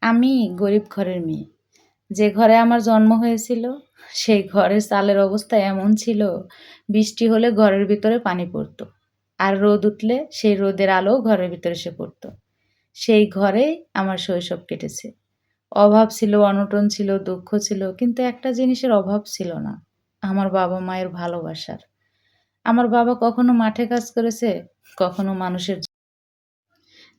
আমি গরিব ঘরের মেয়ে। যে ঘরে আমার জন্ম হয়েছিল, সেই ঘরের চালের অবস্থা এমন ছিল, বৃষ্টি হলে ঘরের ভিতরে পানি পড়ত। আর রোদ উঠলে সেই রোদের আলোও ঘরের ভিতরে এসে পড়ত। সেই ঘরেই আমার শৈশব কেটেছে। অভাব ছিল, অনটন ছিল, দুঃখ ছিল, কিন্তু একটা জিনিসের অভাব ছিল না। আমার বাবা-মায়ের ভালোবাসার। আমার বাবা কখনো মাঠে কাজ করেছে, কখনো মানুষের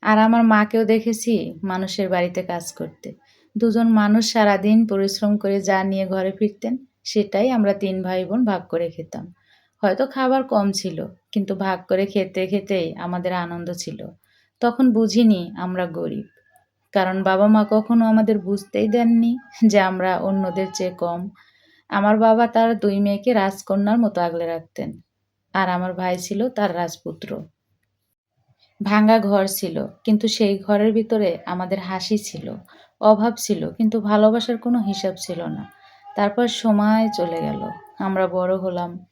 আর আমার মাকেও দেখেছি মানুষের বাড়িতে কাজ করতে। দুজন মানুষ সারাদিন পরিশ্রম করে যা নিয়ে ঘরে ফিরতেন, সেটাই আমরা ৩ ভাই-বোন ভাগ করে খেতাম। হয়তো খাবার কম ছিল, কিন্তু ভাগ করে খেতে, খেতেই আমাদের আনন্দ ছিল। তখন বুঝিনি আমরা গরিব। কারণ বাবা-মা কখনো আমাদের বুঝতেই দেননি যে আমরা অন্যদের চেয়ে কম। আমার বাবা তার ২ মেয়েকে রাজকন্যার মতো আগলে রাখতেন। আর আমার ভাই ছিল তার রাজপুত্র। ভাঙা ঘর ছিল, কিন্তু সেই ঘরের ভিতরে আমাদের হাসি ছিল, অভাব ছিল, কিন্তু ভালোবাসার কোনো হিসাব ছিল না। তারপর সময় চলে গেল। আমরা বড় হলাম।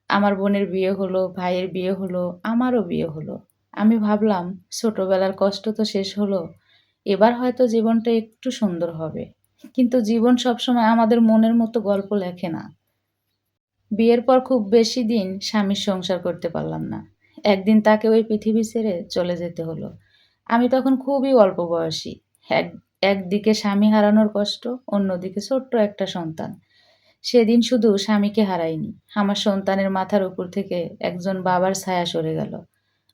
আমার বোনের বিয়ে হলো, ভাইয়ের বিয়ে হলো, আমারও বিয়ে হলো। আমি ভাবলাম ছোটবেলার কষ্ট তো শেষ হলো। এবার হয়তো জীবনটা একটু সুন্দর হবে। কিন্তু জীবন সবসময় আমাদের মনের মতো গল্প লেখে না। বিয়ের পর খুব বেশি দিন স্বামীর সংসার করতে পারলাম না। একদিন তাকে ওই পৃথিবী ছেড়ে চলে যেতে হলো। আমি তখন খুবই অল্প বয়সী। এক একদিকে স্বামী হারানোর কষ্ট, অন্যদিকে ছোট্ট একটা সন্তান। সেদিন শুধু স্বামীকে হারাইনি। আমার সন্তানের মাথার উপর থেকে একজন বাবার ছায়া সরে গেল।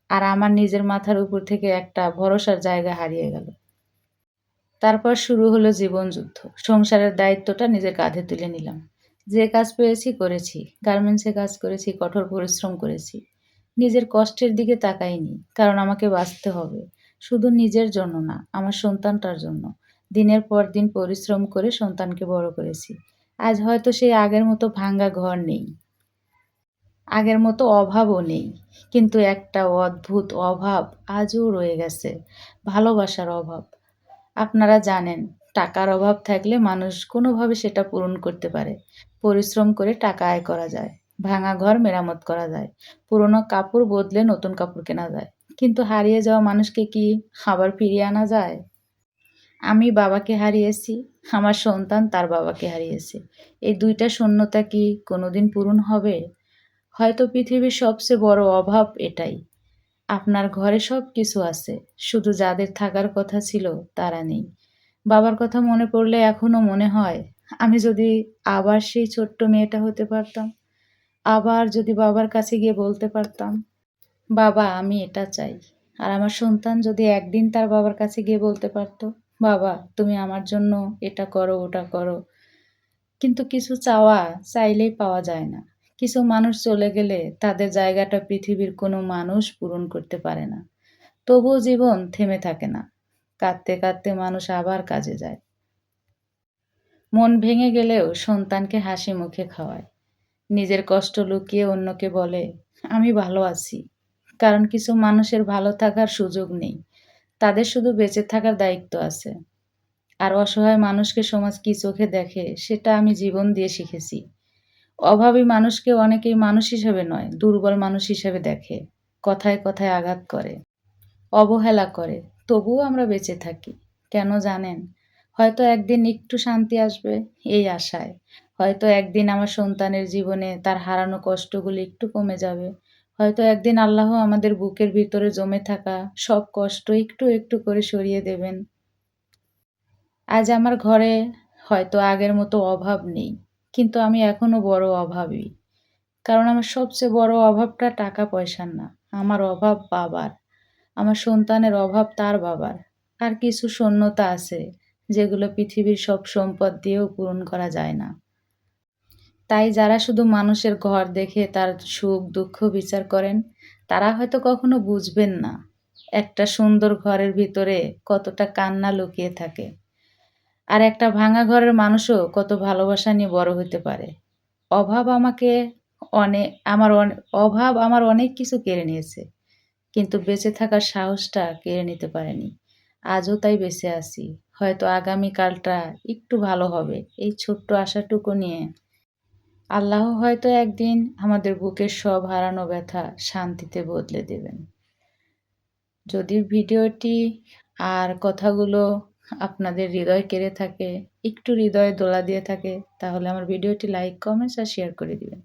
আর আমার নিজের মাথার উপর থেকে একটা ভরসার জায়গা হারিয়ে গেল। তারপর শুরু হলো জীবনযুদ্ধ। সংসারের দায়িত্বটা নিজের কাঁধে তুলে নিলাম। যে কাজ পেয়েছি করেছি। গার্মেন্টসে কাজ করেছি, কঠোর পরিশ্রম করেছি। নিজের কষ্টের দিকে তাকাইনি। কারণ আমাকে বাঁচতে হবে। শুধু নিজের জন্য না, আমার সন্তানটার জন্য। দিনের পর দিন পরিশ্রম করে সন্তানকে বড় করেছি। আজ হয়তো সেই আগের মতো ভাঙা ঘর নেই। আগের মতো অভাবও নেই। কিন্তু একটা অদ্ভুত অভাব আজও রয়ে গেছে। ভালোবাসার অভাব। আপনারা জানেন, টাকার অভাব থাকলে মানুষ কোনোভাবে সেটা পূরণ করতে পারে। পরিশ্রম করে টাকা আয় করা যায়। ভাঙা ঘর মেরামত করা যায়। পুরনো কাপড় বদলে নতুন কাপড় কেনা যায়। কিন্তু হারিয়ে যাওয়া মানুষকে কি আবার ফিরিয়ে আনা যায়? আমি বাবাকে হারিয়েছি, আমার সন্তান তার বাবাকে হারিয়েছে। এই ২ টা শূন্যতা কি কোনোদিন পূরণ হবে? হয়তো পৃথিবীর সবচেয়ে বড় অভাব এটাই। আপনার ঘরে সবকিছু আছে, শুধু যাদের থাকার কথা ছিল তারা নেই। বাবার কথা মনে পড়লে এখনো মনে হয়, আমি যদি আবার সেই ছোট্ট মেয়েটা হতে পারতাম। আবার যদি বাবার কাছে গিয়ে বলতে পারতাম, "বাবা আমি এটা চাই।" আর আমার সন্তান যদি একদিন তার বাবার কাছে গিয়ে বলতে পারত, "বাবা তুমি আমার জন্য এটা করো, ওটা করো।" কিন্তু কিছু চাওয়া চাইলেই পাওয়া যায় না। কিছু মানুষ চলে গেলে তাদের জায়গাটা পৃথিবীর কোনো মানুষ পূরণ করতে পারে না। তবুও জীবন থেমে থাকে না। কাঁদতে, কাঁদতে মানুষ আবার কাজে যায়। মন ভেঙে গেলেও সন্তানকে হাসি মুখে খাওয়ায়। নিজের কষ্ট লুকিয়ে অন্যকে বলে, "আমি ভালো আছি।" কারণ কিছু মানুষের ভালো থাকার সুযোগ নেই। তাদের শুধু বেঁচে থাকার দায়িত্ব আছে। আর অসহায় মানুষকে সমাজ কী চোখে দেখে সেটা আমি জীবন দিয়ে শিখেছি। অভাবী মানুষকে অনেকেই মানুষ হিসেবে নয়, দুর্বল মানুষ হিসেবে দেখে। কথায়, কথায় আঘাত করে। অবহেলা করে। তবুও আমরা বেঁচে থাকি। কেন জানেন? হয়তো একদিন একটু শান্তি আসবে এই আশায়। হয়তো একদিন আমার সন্তানের জীবনে তার হারানো কষ্টগুলো একটু কমে যাবে। হয়তো একদিন আল্লাহ আমাদের বুকের ভিতরে জমে থাকা সব কষ্ট একটু, একটু করে সরিয়ে দেবেন। আজ আমার ঘরে হয়তো আগের মতো অভাব নেই। কিন্তু আমি এখনো বড় অভাবী। কারণ আমার সবচেয়ে বড় অভাবটা টাকা-পয়সার না। আমার অভাব বাবার। আমার সন্তানের অভাব তার বাবার। আর কিছু শূন্যতা আছে, যেগুলো পৃথিবীর সব সম্পদ দিয়েও পূরণ করা যায় না। তাই যারা শুধু মানুষের ঘর দেখে তার সুখ-দুঃখ বিচার করেন, তারা হয়তো কখনো বুঝবেন না, একটা সুন্দর ঘরের ভিতরে কতটা কান্না লুকিয়ে থাকে। আর একটা ভাঙা ঘরের মানুষও কত ভালোবাসা নিয়ে বড় হতে পারে। অভাব আমাকে অনে আমার অনে অভাব আমার অনেক কিছু কেড়ে নিয়েছে। কিন্তু বেঁচে থাকার সাহসটা কেড়ে নিতে পারেনি। আজও তাই বেঁচে আছি। হয়তো আগামীকালটা একটু ভালো হবে। এই ছোট্ট আশাটুকু নিয়ে আল্লাহ হয়তো একদিন আমাদের বুকের সব হারানো ব্যথা শান্তিতে বদলে দেবেন। যদি ভিডিওটি আর কথাগুলো আপনাদের হৃদয় কেড়ে থাকে, একটু হৃদয়ে দোলা দিয়ে থাকে, তাহলে আমার ভিডিওটি লাইক, কমেন্টস আর শেয়ার করে দিবেন।